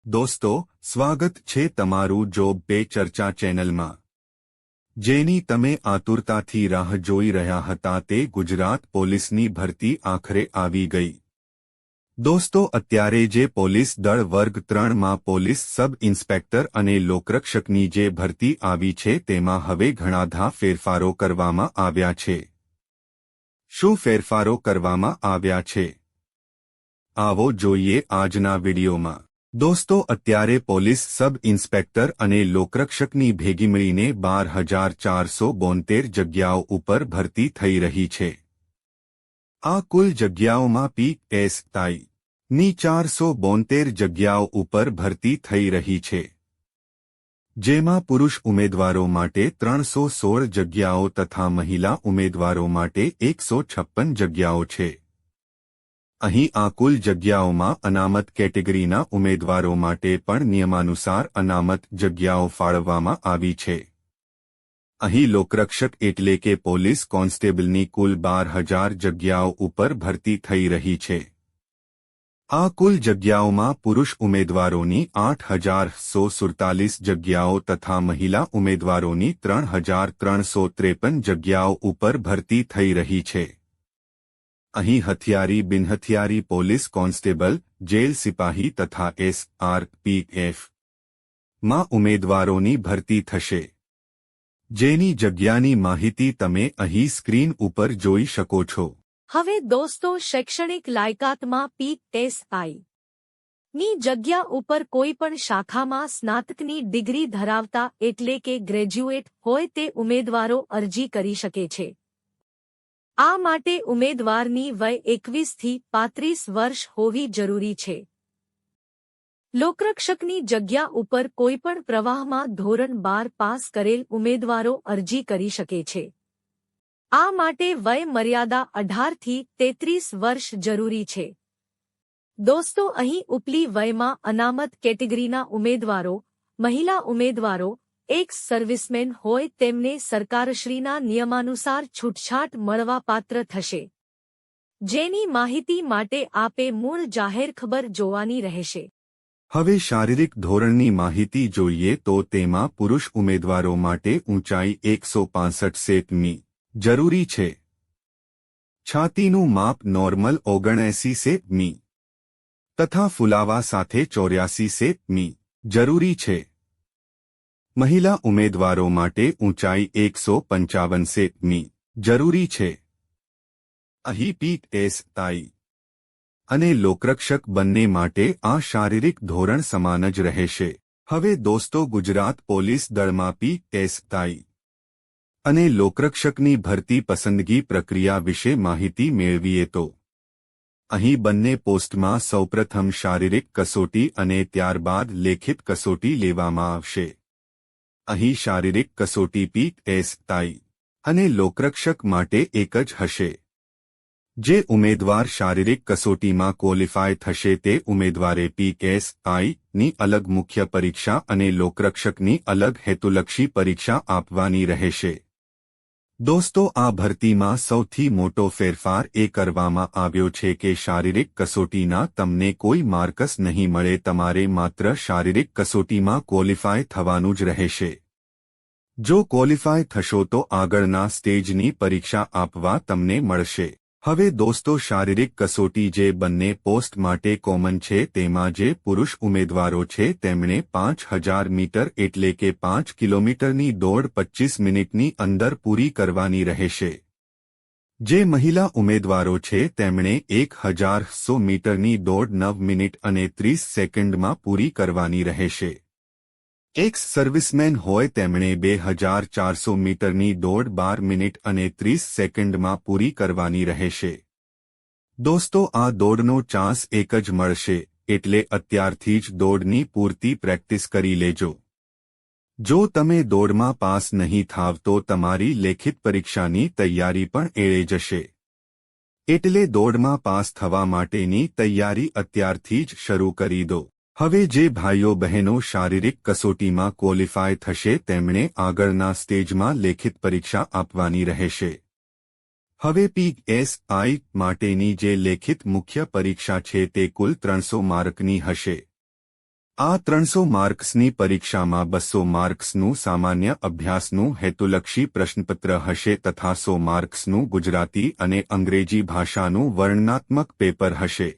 દોસ્તો, સ્વાગત છે તમારું જોબ પે ચર્ચા ચેનલમાં। જેની તમે આતુરતાથી રાહ જોઈ રહ્યા હતા તે ગુજરાત પોલીસની ભરતી આખરે આવી ગઈ। દોસ્તો, અત્યારે જે પોલીસ દળ વર્ગ 3માં પોલીસ સબ ઇન્સ્પેક્ટર અને લોકરક્ષકની જે ભરતી આવી છે તેમાં હવે ઘણા ફેરફારો કરવામાં આવ્યા છે। શું ફેરફારો કરવામાં આવ્યા છે? આવો જોઈએ આજના વિડીયોમાં। દોસ્તો, અત્યારે પોલીસ સબ ઇન્સ્પેક્ટર અને લોકરક્ષકની ભેગી મળીને 12,472 જગ્યાઓ ઉપર ભરતી થઈ રહી છે। આ કુલ જગ્યાઓમાં PSI ની 472 જગ્યાઓ ઉપર ભરતી થઈ રહી છે, જેમાં પુરુષ ઉમેદવારો માટે 316 જગ્યાઓ તથા મહિલા ઉમેદવારો માટે 156 જગ્યાઓ છે। અહીં આ કુલ જગ્યાઓમાં અનામત કેટેગરીના ઉમેદવારો માટે પણ નિયમાનુસાર અનામત જગ્યાઓ ફાળવવામાં આવી છે। અહીં લોકરક્ષક એટલે કે પોલીસ કોન્સ્ટેબલની કુલ 12,000 જગ્યાઓ ઉપર ભરતી થઈ રહી છે। આ કુલ જગ્યાઓમાં પુરુષ ઉમેદવારોની 8,147 જગ્યાઓ તથા મહિલા ઉમેદવારોની 3,353 જગ્યાઓ ઉપર ભરતી થઈ રહી છે। અહીં હથિયારી બિનહથિયારી પોલીસ કોન્સ્ટેબલ, જેલ સિપાહી તથા SRPF માં ઉમેદવારોની ભરતી થશે, જેની જગ્યાની માહિતી તમે અહીં સ્ક્રીન ઉપર જોઈ શકો છો। હવે દોસ્તો, શૈક્ષણિક લાયકાતમાં PSI ની જગ્યા ઉપર કોઈ પણ શાખામાં સ્નાતકની ડિગ્રી ધરાવતા એટલે કે ગ્રેજ્યુએટ હોય તે ઉમેદવારો અરજી કરી શકે છે। આ માટે ઉમેદવારની વય 21 થી 35 વર્ષ હોવી જરૂરી છે। લોકરક્ષકની જગ્યા ઉપર કોઈપણ પ્રવાહમાં ધોરણ 12 પાસ કરેલ ઉમેદવારો અરજી કરી શકે છે। આ માટે વય મર્યાદા 18 થી 33 વર્ષ જરૂરી છે। દોસ્તો, અહીં ઉપલી વયમાં અનામત કેટેગરીના ઉમેદવારો, મહિલા ઉમેદવારો, એક્સ સર્વિસમેન હોય તેમને સરકારશ્રીના નિયમાનુસાર છૂટછાટ મળવાપાત્ર થશે, જેની માહિતી માટે આપે મૂળ જાહેર ખબર જોવાની રહેશે। હવે શારીરિક ધોરણની માહિતી જોઈએ તો તેમાં પુરુષ ઉમેદવારો માટે ઊંચાઈ 165 સેમી જરૂરી છે। છાતીનું માપ નોર્મલ 79 સેમી તથા ફુલાવા સાથે 84 સેમી જરૂરી છે। મહિલા ઉમેદવારો માટે ઊંચાઈ 155 સેમી જરૂરી છે। અહીં PSI અને લોકરક્ષક બંને માટે આ શારીરિક ધોરણ સમાન જ રહેશે। હવે દોસ્તો, ગુજરાત પોલીસ દળમાં PSI અને લોકરક્ષકની ભરતી પસંદગી પ્રક્રિયા વિશે માહિતી મેળવીએ તો અહીં બંને પોસ્ટમાં સૌપ્રથમ શારીરિક કસોટી અને ત્યારબાદ લેખિત કસોટી લેવામાં આવશે। અહીં શારીરિક કસોટી PSI અને લોકરક્ષક માટે એક જ હશે। જે ઉમેદવાર શારીરિક કસોટીમાં ક્વોલિફાય થશે તે ઉમેદવારે PSI ની અલગ મુખ્ય પરીક્ષા અને લોકરક્ષકની અલગ હેતુલક્ષી પરીક્ષા આપવાની રહેશે। દોસ્તો, આ ભરતીમાં સૌથી મોટો ફેરફાર એ કરવામાં આવ્યો છે કે શારીરિક કસોટીના તમને કોઈ માર્કસ નહીં મળે, તમારે માત્ર શારીરિક કસોટીમાં ક્વોલિફાય થવાનું જ રહેશે। જો ક્વોલિફાય થશો તો આગળના સ્ટેજની પરીક્ષા આપવા તમને મળશે। હવે દોસ્તો, શારીરિક કસોટી જે બંને પોસ્ટ માટે કોમન છે તેમાં જે પુરુષ ઉમેદવારો છે તેમણે 5,000 મીટર એટલે કે 5 કિલોમીટરની દોડ 25 મિનિટની અંદર પૂરી કરવાની રહેશે। જે મહિલા ઉમેદવારો છે તેમણે 1,100 મીટરની દોડ 9 મિનિટ અને 30 સેકન્ડમાં પૂરી કરવાની રહેશે। એક્સ સર્વિસમેન હોય તેમણે 2,400 મીટરની દોડ 12 મિનિટ અને 30 સેકન્ડમાં પૂરી કરવાની રહેશે। દોસ્તો, આ દોડનો ચાન્સ એક જ મળશે, એટલે અત્યારથી જ દોડની પૂરતી પ્રેક્ટિસ કરી લેજો। જો તમે દોડમાં પાસ નહીં થાવ તો તમારી લેખિત પરીક્ષાની તૈયારી પણ એળે જશે। એટલે દોડમાં પાસ થવા માટેની તૈયારી અત્યારથી જ શરૂ કરી દો। હવે જે ભાઈઓ બહેનો શારીરિક કસોટીમાં ક્વોલિફાય થશે તેમણે આગળના સ્ટેજમાં લેખિત પરીક્ષા આપવાની રહેશે। હવે PSI માટેની જે લેખિત મુખ્ય પરીક્ષા છે તે કુલ 300 માર્કની હશે। આ 300 માર્ક્સની પરીક્ષામાં 200 માર્ક્સનું સામાન્ય અભ્યાસનું હેતુલક્ષી પ્રશ્નપત્ર હશે તથા 100 માર્ક્સનું ગુજરાતી અને અંગ્રેજી ભાષાનું વર્ણનાત્મક પેપર હશે.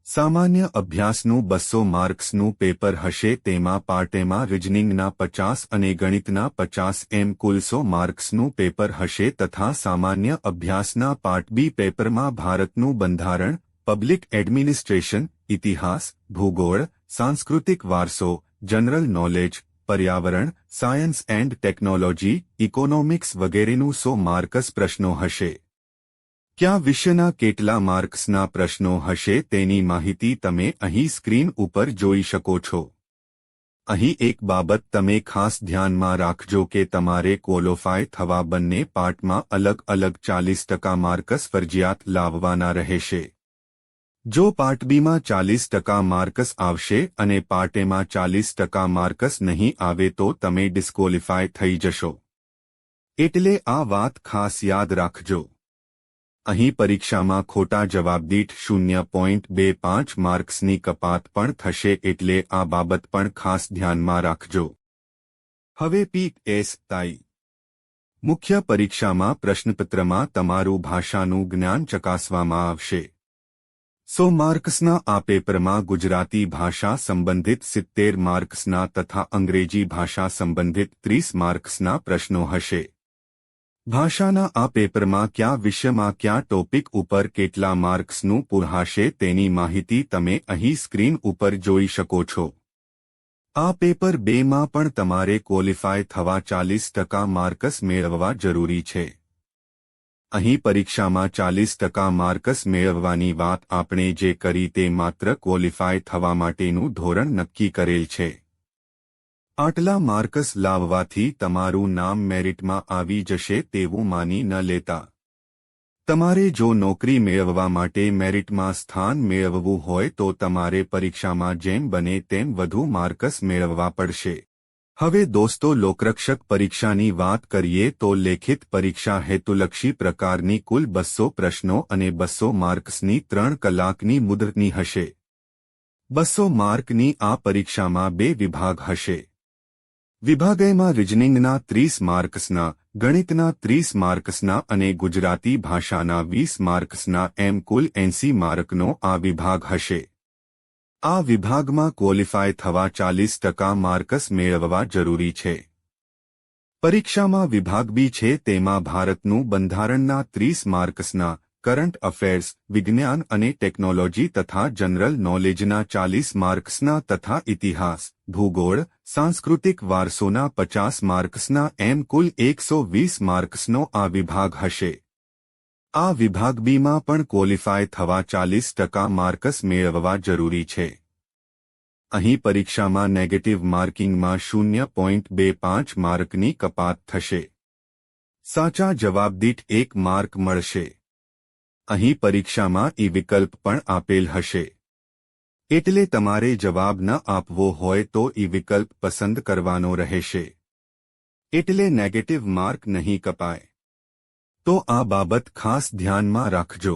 સામાન્ય અભ્યાસનું 200 માર્ક્સનું પેપર હશે. તેમાં પાર્ટ એમાં રિઝનિંગના 50 અને ગણિતના 50 એમ કુલ 100 માર્ક્સનું પેપર હશે તથા સામાન્ય અભ્યાસના પાર્ટ બી પેપરમાં ભારતનું બંધારણ, પબ્લિક એડમિનિસ્ટ્રેશન, ઇતિહાસ, ભૂગોળ, સાંસ્કૃતિક વારસો, જનરલ નોલેજ, પર્યાવરણ, સાયન્સ એન્ડ ટેકનોલોજી, ઇકોનોમિક્સ વગેરેનું 100 માર્કસ પ્રશ્નો હશે. કયા વિષયના કેટલા માર્ક્સના પ્રશ્નો હશે તેની માહિતી તમે અહીં સ્ક્રીન ઉપર જોઈ શકો છો. અહીં એક બાબત તમે ખાસ ધ્યાનમાં રાખજો કે તમારે ક્વોલિફાય થવા બંને પાર્ટમાં અલગ અલગ 40% માર્કસ ફરજિયાત લાવવાના રહેશે. જો પાર્ટ બીમાં 40% માર્કસ આવશે અને પાર્ટ એમાં 40% માર્કસ નહીં આવે તો તમે ડિસ્ક્વોલિફાય થઈ જશો. એટલે આ વાત ખાસ યાદ રાખજો. અહીં પરીક્ષામાં ખોટા જવાબ દીઠ 0.25 માર્ક્સની કપાત પણ થશે એટલે આ બાબત પણ ખાસ ધ્યાનમાં રાખજો. હવે PSI મુખ્ય પરીક્ષામાં પ્રશ્નપત્રમાં તમારું ભાષાનું જ્ઞાન ચકાસવામાં આવશે. 100 માર્ક્સના આ પેપરમાં ગુજરાતી ભાષા સંબંધિત 70 માર્ક્સના તથા અંગ્રેજી ભાષા સંબંધિત 30 માર્ક્સના પ્રશ્નો હશે. ભાષાના આ પેપરમાં કયા વિષયમાં કયા ટોપિક ઉપર કેટલા માર્ક્સનું પૂરાશે તેની માહિતી તમે અહીં સ્ક્રીન ઉપર જોઈ શકો છો. આ પેપર 2માં પણ તમારે ક્વોલિફાય થવા 40% માર્કસ મેળવવા જરૂરી છે. અહીં પરીક્ષામાં 40% માર્કસ મેળવવાની વાત આપણે જે કરી તે માત્ર ક્વોલિફાય થવા માટેનું ધોરણ નક્કી કરેલ છે. આટલા માર્કસ લાવવાથી તમારું નામ મેરિટમાં આવી જશે તેવું માની ન લેતા. તમારે જો નોકરી મેળવવા માટે મેરિટમાં સ્થાન મેળવવું હોય તો તમારે પરીક્ષામાં જેમ બને તેમ વધુ માર્કસ મેળવવા પડશે. હવે દોસ્તો લોકરક્ષક પરીક્ષાની વાત કરીએ તો લેખિત પરીક્ષા હેતુલક્ષી પ્રકારની કુલ 200 પ્રશ્નો અને 200 માર્ક્સની 3 કલાકની મુદતની હશે. 200 માર્કની આ પરીક્ષામાં 2 વિભાગ હશે. વિભાગ એમાં રિઝનિંગના 30 માર્ક્સના, ગણિતના 30 માર્ક્સના અને ગુજરાતી ભાષાના 20 માર્ક્સના એમ કુલ 80 માર્કનો આ વિભાગ હશે. આ વિભાગમાં ક્વોલિફાય થવા 40% માર્કસ મેળવવા જરૂરી છે. પરીક્ષામાં વિભાગ બી છે તેમાં ભારતનું બંધારણના 30 માર્ક્સના, કરંટ અફેર્સ, વિજ્ઞાન અને ટેકનોલોજી તથા જનરલ નોલેજના 40 માર્ક્સના તથા ઇતિહાસ, ભૂગોળ, સાંસ્કૃતિક વારસોના 50 માર્ક્સના એમ કુલ 120 માર્ક્સનો આ વિભાગ હશે. આ વિભાગ બીમાં પણ ક્વોલિફાય થવા 40% માર્કસ મેળવવા જરૂરી છે. અહીં પરીક્ષામાં નેગેટિવ માર્કિંગમાં 0.25 માર્કની કપાત થશે. સાચા જવાબ દીઠ 1 માર્ક મળશે. અહીં પરીક્ષામાં ઈ વિકલ્પ પણ આપેલ હશે. એટલે તમારે જવાબ ન આપવો હોય તો ઈ વિકલ્પ પસંદ કરવાનો રહેશે. એટલે નેગેટિવ માર્ક નહીં કપાય. તો આ બાબત ખાસ ધ્યાનમાં રાખજો.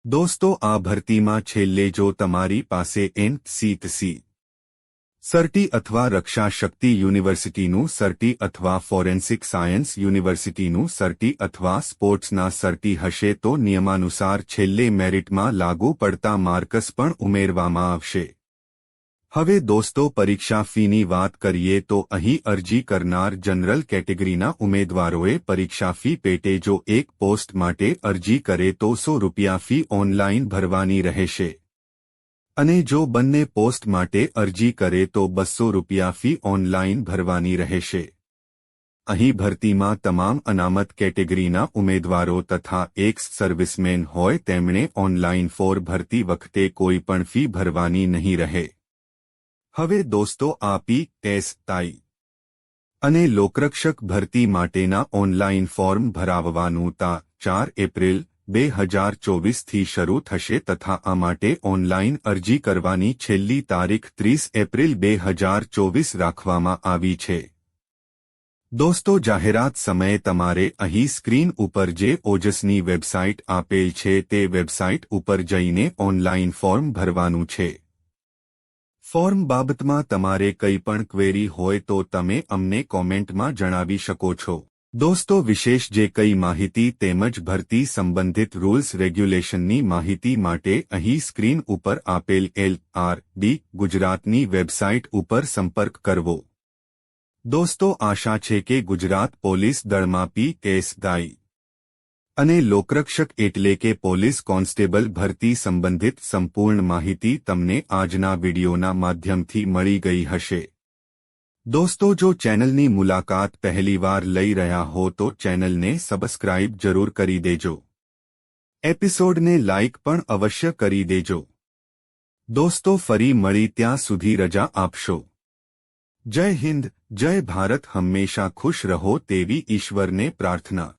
દોસ્તો આ ભરતીમાં છેલ્લે જો તમારી પાસે NCTC સર્ટી અથવા રક્ષા શક્તિ યુનિવર્સિટીનું સર્ટી અથવા ફોરેન્સિક સાયન્સ યુનિવર્સિટીનું સર્ટી અથવા સ્પોર્ટ્સના સર્ટી હશે તો નિયમાનુસાર છેલ્લે મેરિટમાં લાગુ પડતા માર્કસ પણ ઉમેરવામાં આવશે. હવે દોસ્તો પરીક્ષા ફીની વાત કરીએ તો અહીં અરજી કરનાર જનરલ કેટેગરીના ઉમેદવારોએ પરીક્ષા ફી પેટે જો એક પોસ્ટ માટે અરજી કરે તો ₹100 ફી ઓનલાઈન ભરવાની રહેશે. અને જો બંને પોસ્ટ માટે અરજી કરે તો ₹200 ફી ઓનલાઈન ભરવાની રહેશે. અહીં ભરતીમાં તમામ અનામત કેટેગરીના ઉમેદવારો તથા એક્સ સર્વિસમેન હોય તેમણે ઓનલાઈન ફોર્મ ભરતી વખતે કોઈ પણ ફી ભરવાની નહીં રહે. હવે દોસ્તો આ PSI અને લોકરક્ષક ભરતી માટેના ઓનલાઈન ફોર્મ ભરાવવાનું તા 4 એપ્રિલ 2024થી શરૂ થશે તથા આ માટે ઓનલાઈન અરજી કરવાની છેલ્લી તારીખ 30 એપ્રિલ 2024 રાખવામાં આવી છે. દોસ્તો જાહેરાત સમયે તમારે અહીં સ્ક્રીન ઉપર જે ઓજસની વેબસાઇટ આપેલ છે તે વેબસાઇટ ઉપર જઈને ઓનલાઈન ફોર્મ ભરવાનું છે. ફોર્મ બાબતમાં તમારે કંઈ પણ ક્વેરી હોય તો તમે અમને કોમેન્ટમાં જણાવી શકો છો. દોસ્તો, વિશેષ જે કંઈ માહિતી તેમજ ભરતી સંબંધિત રૂલ્સ રેગ્યુલેશનની માહિતી માટે અહીં સ્ક્રીન ઉપર આપેલ LRD ગુજરાતની વેબસાઇટ ઉપર સંપર્ક કરવો. દોસ્તો, આશા છે કે ગુજરાત પોલીસ દળમાં PSI અને લોકરક્ષક એટલે કે પોલીસ કોન્સ્ટેબલ ભરતી સંબંધિત સંપૂર્ણ માહિતી તમને આજના વિડિયોના માધ્યમથી મળી ગઈ હશે. દોસ્તો, જો ચેનલની મુલાકાત પહેલીવાર લઈ રહ્યા હો તો ચેનલને સબસ્ક્રાઇબ જરૂર કરી દેજો. એપિસોડને લાઇક પણ અવશ્ય કરી દેજો. દોસ્તો, ફરી મળી ત્યાં સુધી રજા આપશો. જય હિન્દ, જય ભારત. હંમેશા ખુશ રહો તેવી ઈશ્વરને પ્રાર્થના.